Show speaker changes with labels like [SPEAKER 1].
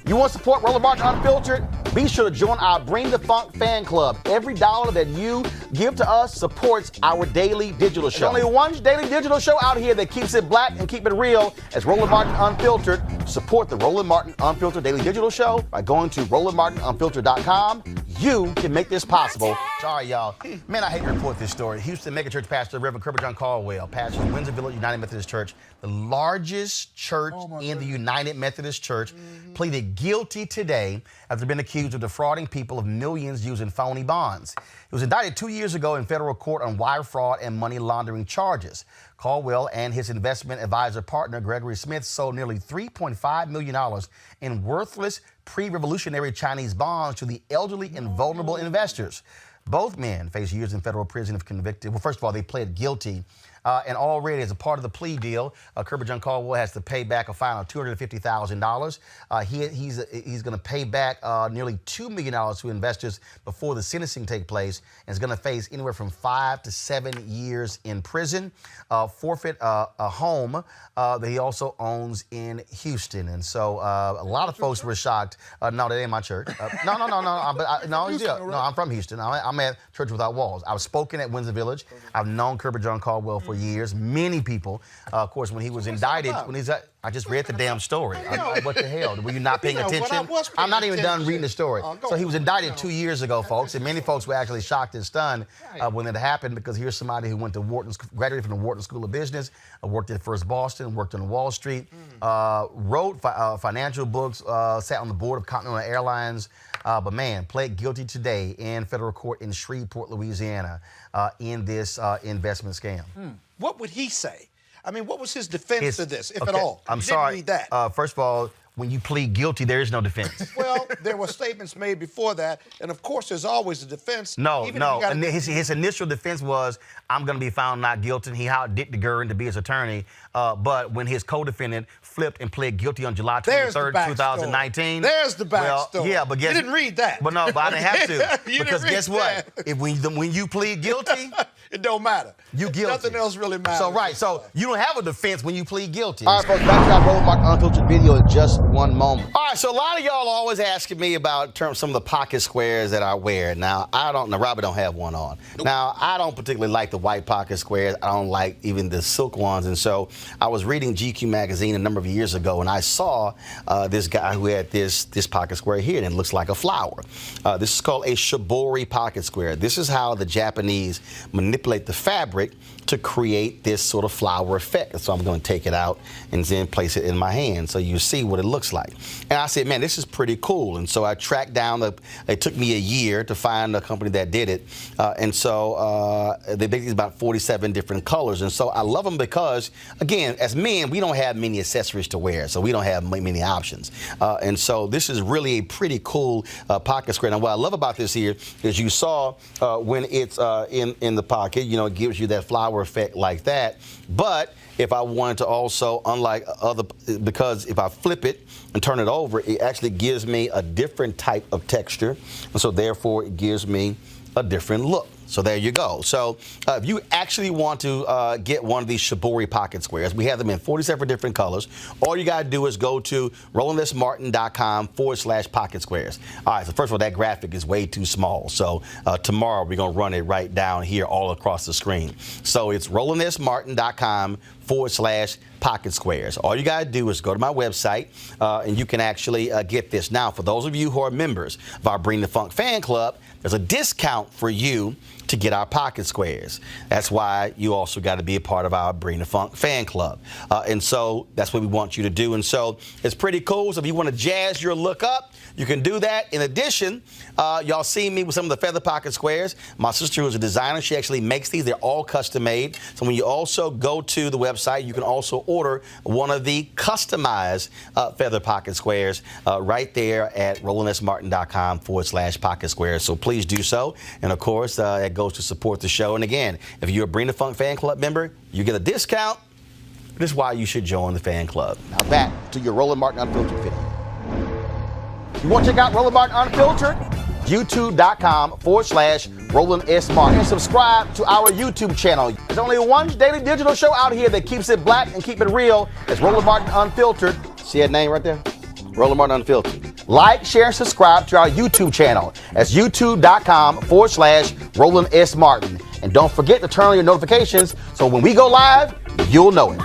[SPEAKER 1] You want to support Roland Martin Unfiltered? Be sure to join our Bring the Funk fan club. Every dollar that you give to us supports our daily digital show. There's only one daily digital show out here that keeps it black and keep it real. As Roland Martin Unfiltered. Support the Roland Martin Unfiltered daily digital show by going to RolandMartinUnfiltered.com. You can make this possible. Sorry, y'all. Man, I hate to report this story. Houston Megachurch pastor, Reverend Kirbyjon Caldwell, pastor of Windsor Village United Methodist Church, the largest church in the United Methodist Church, pleaded guilty today after being accused of defrauding people of millions using phony bonds. He was indicted 2 years ago in federal court on wire fraud and money laundering charges. Caldwell and his investment advisor partner, Gregory Smith, sold nearly $3.5 million in worthless pre-revolutionary Chinese bonds to the elderly and vulnerable investors. Both men face years in federal prison if convicted. Well, first of all, they pled guilty. And already, as a part of the plea deal, Kirbyjon Caldwell has to pay back a fine of $250,000. He's going to pay back nearly $2 million to investors before the sentencing takes place, and is going to face anywhere from 5 to 7 years in prison. Forfeit a home that he also owns in Houston. And so a lot of folks were shocked. No, that ain't my church. No. I'm from Houston. I'm at Church Without Walls. I was spoken at Windsor Village. I've known Kirbyjon Caldwell for years. Many people, of course, when he was indicted, I just read the damn story. What the hell? Were you not paying attention? I'm not even done reading the story. So he was indicted 2 years ago, folks, and many folks were actually shocked and stunned when it happened, because here's somebody who went to graduated from the Wharton School of Business, worked at First Boston, worked on Wall Street, wrote financial books, sat on the board of Continental Airlines, but man, pled guilty today in federal court in Shreveport, Louisiana, in this investment scam.
[SPEAKER 2] What would he say? I mean, what was his defense to this, if at all?
[SPEAKER 1] I'm sorry.
[SPEAKER 2] Didn't read that.
[SPEAKER 1] First of all, when you plead guilty, there is no defense.
[SPEAKER 2] Well, there were statements made before that, and of course, there's always a defense.
[SPEAKER 1] No. And his initial defense was, I'm going to be found not guilty. And he hired Dick DeGuerin to be his attorney. But when his co-defendant flipped and pled guilty on July 23rd, 2019.
[SPEAKER 2] There's the backstory.
[SPEAKER 1] Well, yeah, but guess...
[SPEAKER 2] You didn't read that.
[SPEAKER 1] But no, but I didn't have to. Because guess what? If when you plead guilty...
[SPEAKER 2] It don't matter.
[SPEAKER 1] You guilty.
[SPEAKER 2] Nothing else really matters.
[SPEAKER 1] So you don't have a defense when you plead guilty. All right, folks, back to our Roland Martin Unfiltered video in just one moment. All right, so a lot of y'all are always asking me about some of the pocket squares that I wear. Now, Robert don't have one on. Nope. Now, I don't particularly like the white pocket squares. I don't like even the silk ones. And so I was reading GQ magazine a number of years ago, and I saw this guy who had this pocket square here, and it looks like a flower. This is called a shibori pocket square. This is how the Japanese manipulate the fabric to create this sort of flower effect. So I'm going to take it out and then place it in my hand so you see what it looks like. And I said, man, this is pretty cool. And so I tracked down, it took me a year to find a company that did it. And so they make these about 47 different colors. And so I love them because, again, as men, we don't have many accessories to wear, so we don't have many options. And so this is really a pretty cool pocket square. Now, what I love about this here is you saw when it's in the pocket, you know, it gives you that flower effect like that. But if I wanted to also, unlike because if I flip it and turn it over, it actually gives me a different type of texture. And so therefore it gives me a different look. So there you go. So if you actually want to get one of these shibori pocket squares, we have them in 47 different colors. All you got to do is go to RolandSMartin.com/pocket squares. All right, so first of all, that graphic is way too small. So tomorrow we're going to run it right down here all across the screen. So it's RolandSMartin.com/pocket squares. All you got to do is go to my website and you can actually get this. Now, for those of you who are members of our Bring the Funk fan club, there's a discount for you to get our pocket squares. That's why you also got to be a part of our Bring the Funk fan club. And so that's what we want you to do. And so it's pretty cool. So if you want to jazz your look up, you can do that. In addition, y'all see me with some of the feather pocket squares. My sister, who's a designer, she actually makes these. They're all custom made. So when you also go to the website, you can also order one of the customized feather pocket squares right there at RolandSMartin.com/pocket squares. So please do so. And of course, it goes to support the show. And again, if you're a Bring the Funk fan club member, you get a discount. This is why you should join the fan club. Now back to your Roland Martin Unfiltered video. You want to check out Roland Martin Unfiltered? YouTube.com/Roland S. Martin. And subscribe to our YouTube channel. There's only one daily digital show out here that keeps it black and keep it real. It's Roland Martin Unfiltered. See that name right there? Roland Martin Unfiltered. Like, share, and subscribe to our YouTube channel. That's youtube.com/Roland S. Martin. And don't forget to turn on your notifications so when we go live, you'll know it.